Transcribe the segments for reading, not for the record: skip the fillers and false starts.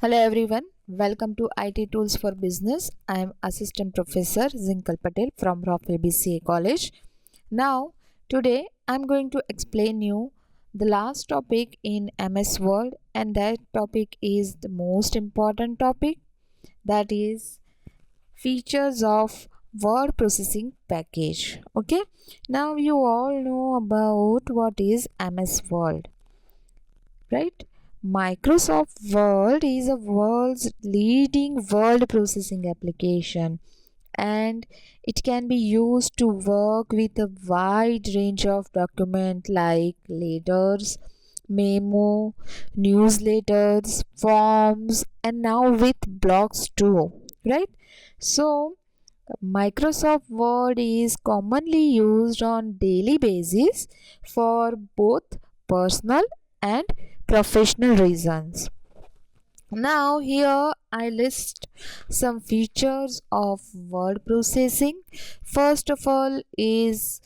Hello everyone, welcome to IT Tools for Business. I am Assistant Professor Zinkal Patel from Rockville BCA College. Now, today I am going to explain you the last topic in MS Word, and that topic is the most important topic, that is features of word processing package. Okay, now you all know about what is MS Word, right? Microsoft Word is the world's leading word processing application, and it can be used to work with a wide range of documents like letters, memo, newsletters, forms, and now with blogs too, right? So Microsoft Word is commonly used on daily basis for both personal and professional reasons. Now here I list some features of word processing. First of all is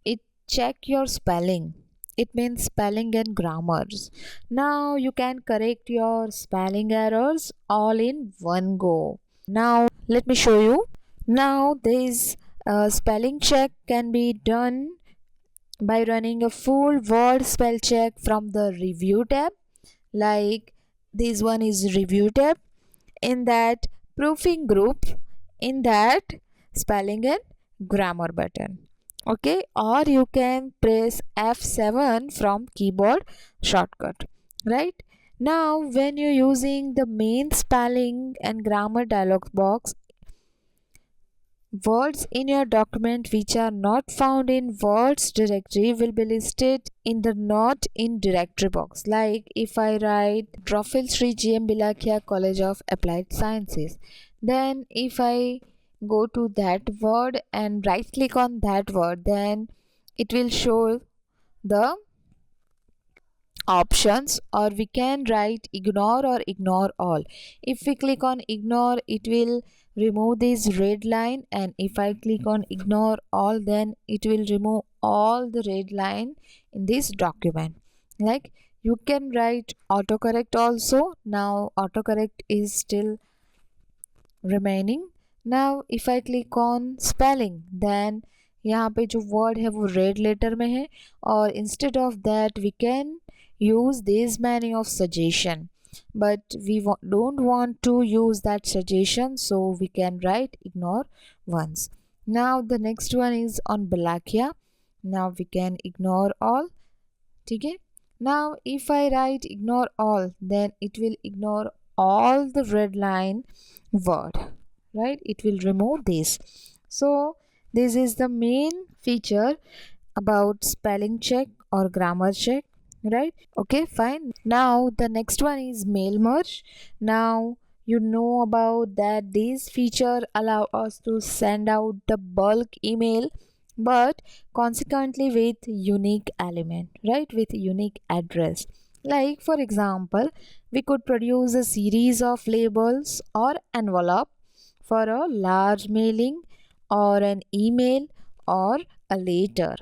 it check your spelling. It means spelling and grammars. Now you can correct your spelling errors all in one go. Now let me show you. Now this spelling check can be done by running a full word spell check from the review tab, like this one is review tab, in that proofing group, in that spelling and grammar button. Okay, or you can press F7 from keyboard shortcut, right? Now when you're using the main spelling and grammar dialog box, words in your document which are not found in words directory will be listed in the not in directory box. Like if I write Profile Sri GM Bilakhya College of Applied Sciences, then if I go to that word and right click on that word, then it will show the options, or we can write ignore or ignore all. If we click on ignore, it will remove this red line, and if I click on ignore all, then it will remove all the red line in this document. Like you can write autocorrect also. Now autocorrect is still remaining. Now if I click on spelling, then यहाँ पे जो word है वो red letter में है, और instead of that we can use this many of suggestion, but we don't want to use that suggestion, so we can write ignore once. Now the next one is on Balakia. Now we can ignore all. ठीक है. Now if I write ignore all, then it will ignore all the red line word, right? It will remove this. So this is the main feature about spelling check or grammar check, right? Okay, fine. Now the next one is mail merge. Now you know about that this feature allow us to send out the bulk email, but consequently with unique element, right? With unique address. Like for example, we could produce a series of labels or envelope for a large mailing or an email or a letter,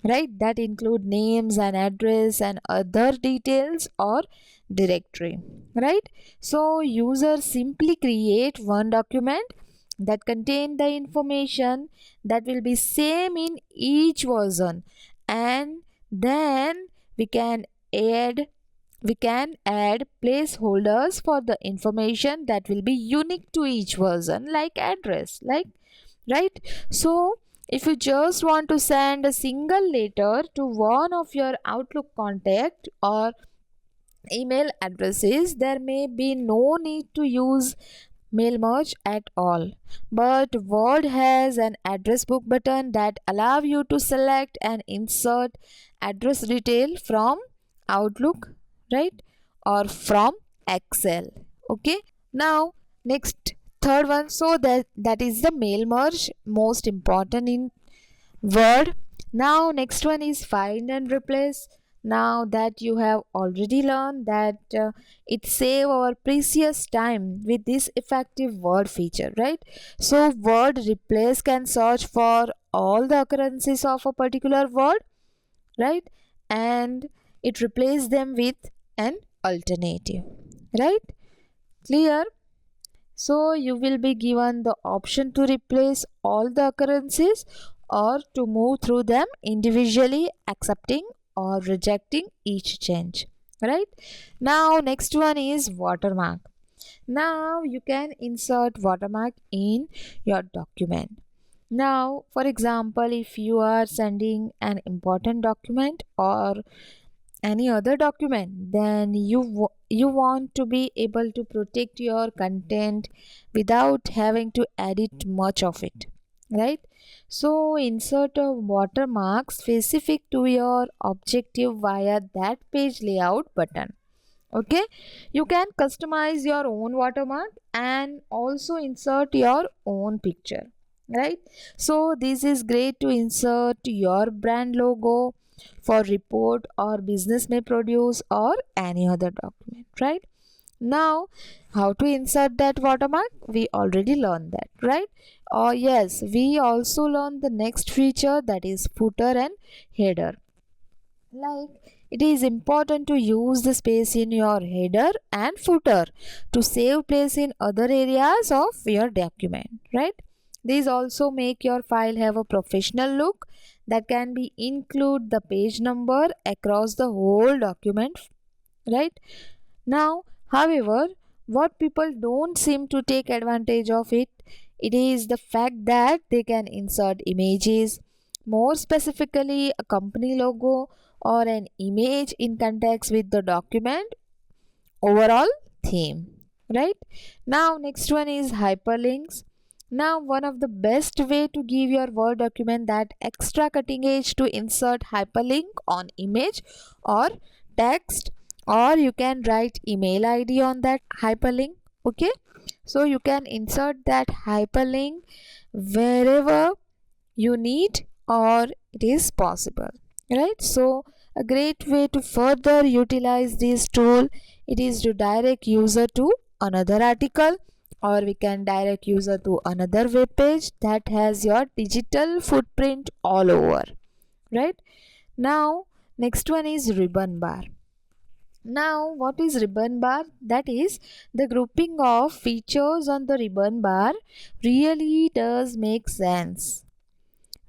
right? That include names and address and other details or directory, right? So user simply create one document that contain the information that will be same in each version, and then we can add placeholders for the information that will be unique to each version, like address, like, right? So if you just want to send a single letter to one of your Outlook contact or email addresses, there may be no need to use mail merge at all, but Word has an address book button that allow you to select and insert address detail from Outlook, right, or from Excel. Okay, now next third one, so that is the mail merge, most important in Word. Now next one is find and replace. Now that you have already learned that it save our precious time with this effective word feature, right? So word replace can search for all the occurrences of a particular word, right? And it replace them with an alternative, right? Clear? So you will be given the option to replace all the occurrences or to move through them individually, accepting or rejecting each change. Right? Now next one is watermark. Now you can insert watermark in your document. Now, for example, if you are sending an important document or any other document, then you want to be able to protect your content without having to edit much of it, right? So insert a watermark specific to your objective via that page layout button. Okay, you can customize your own watermark and also insert your own picture, right? So this is great to insert your brand logo for report or business may produce or any other document, right? Now how to insert that watermark, we already learned that, right? Oh yes, we also learned the next feature, that is footer and header. Like, it is important to use the space in your header and footer to save place in other areas of your document, right? These also make your file have a professional look that can be include the page number across the whole document, right? Now, however, what people don't seem to take advantage of it is the fact that they can insert images, more specifically a company logo or an image in context with the document overall theme, right? Now next one is hyperlinks. Now one of the best way to give your Word document that extra cutting edge to insert hyperlink on image or text, or you can write email ID on that hyperlink. Okay, so you can insert that hyperlink wherever you need or it is possible, right? So a great way to further utilize this tool, it is to direct user to another article, or we can direct user to another web page that has your digital footprint all over, right? Now next one is ribbon bar. Now what is ribbon bar? That is the grouping of features on the ribbon bar really does make sense,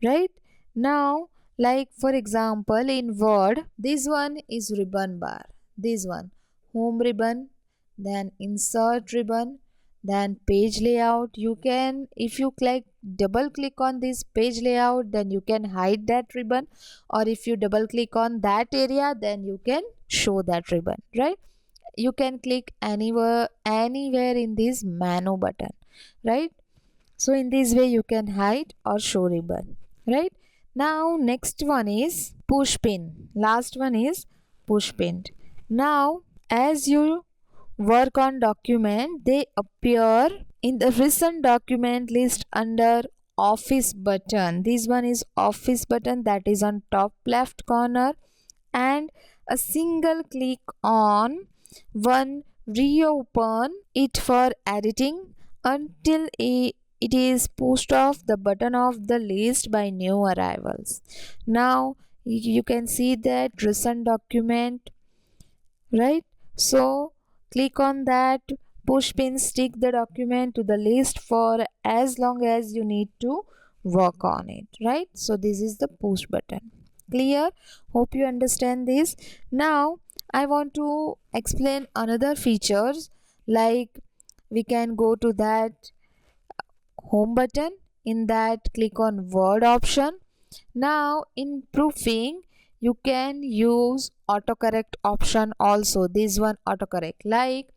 right? Now, like for example in Word, this one is ribbon bar, this one home ribbon, then insert ribbon, then page layout. You can, if you click double click on this page layout, then you can hide that ribbon, or if you double click on that area, then you can show that ribbon, right? You can click anywhere in this menu button, right? So in this way you can hide or show ribbon, right? Now next one is push pin. Last one is push pin. Now as you work on document, they appear in the recent document list under office button. This one is office button, that is on top left corner, and a single click on one reopen it for editing until it is pushed off the button of the list by new arrivals. Now you can see that recent document, right? So click on that push pin, stick the document to the list for as long as you need to work on it, right? So this is the push button. Clear? Hope you understand this. Now I want to explain another features, like we can go to that home button, in that click on word option. Now in proofing you can use autocorrect option also. This one autocorrect, like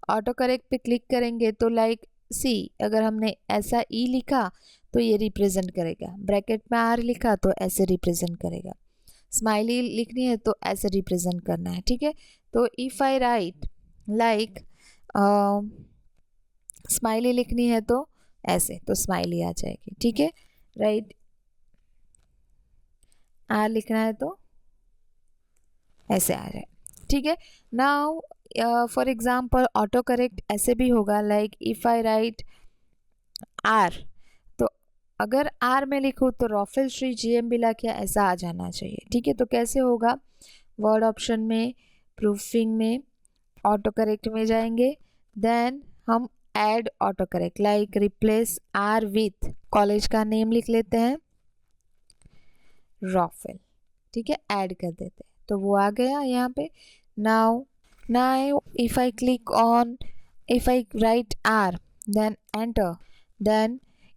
autocorrect पे click करेंगे तो like सी अगर हमने ऐसा ई लिखा तो ये represent करेगा, ब्रैकेट में आर लिखा तो ऐसे रिप्रेजेंट करेगा, स्माइली लिखनी है तो ऐसे रिप्रेजेंट करना है, ठीक है? तो if I right like smiley लिखनी है तो ऐसे, तो स्माइली आ जाएगी, ठीक है? राइट, आर लिखना है तो ऐसे आ जाए, ठीक है? Now for example auto correct ऐसे भी होगा, like if I write R, तो अगर आर में लिखूँ तो रॉफेल श्री GM बिला क्या ऐसा आ जाना चाहिए, ठीक है? तो कैसे होगा? वर्ड ऑप्शन में, प्रूफिंग में, ऑटो करेक्ट में जाएंगे, देन हम add auto correct like replace R with college का नेम लिख लेते हैं रॉफेल, ठीक है, ऐड कर देते हैं तो वो आ गया यहाँ पे। Now if I click on, if I write R then enter, then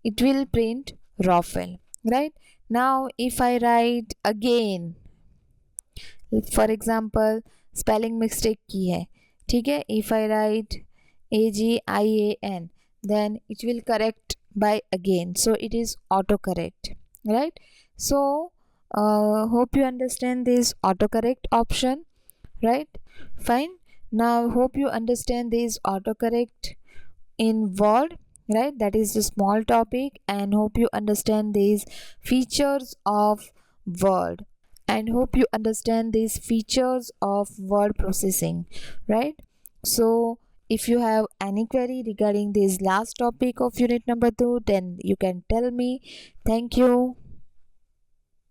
it will print Rafael, right? Now if I write again, for example spelling mistake की है, ठीक है, if I write AGIAN then it will correct by again, so it is autocorrect, right? So hope you understand this autocorrect option, right? Fine. Now hope you understand this autocorrect in Word, right? That is a small topic, and hope you understand these features of Word, and hope you understand these features of word processing, right? So if you have any query regarding this last topic of unit number 2, then you can tell me. Thank you.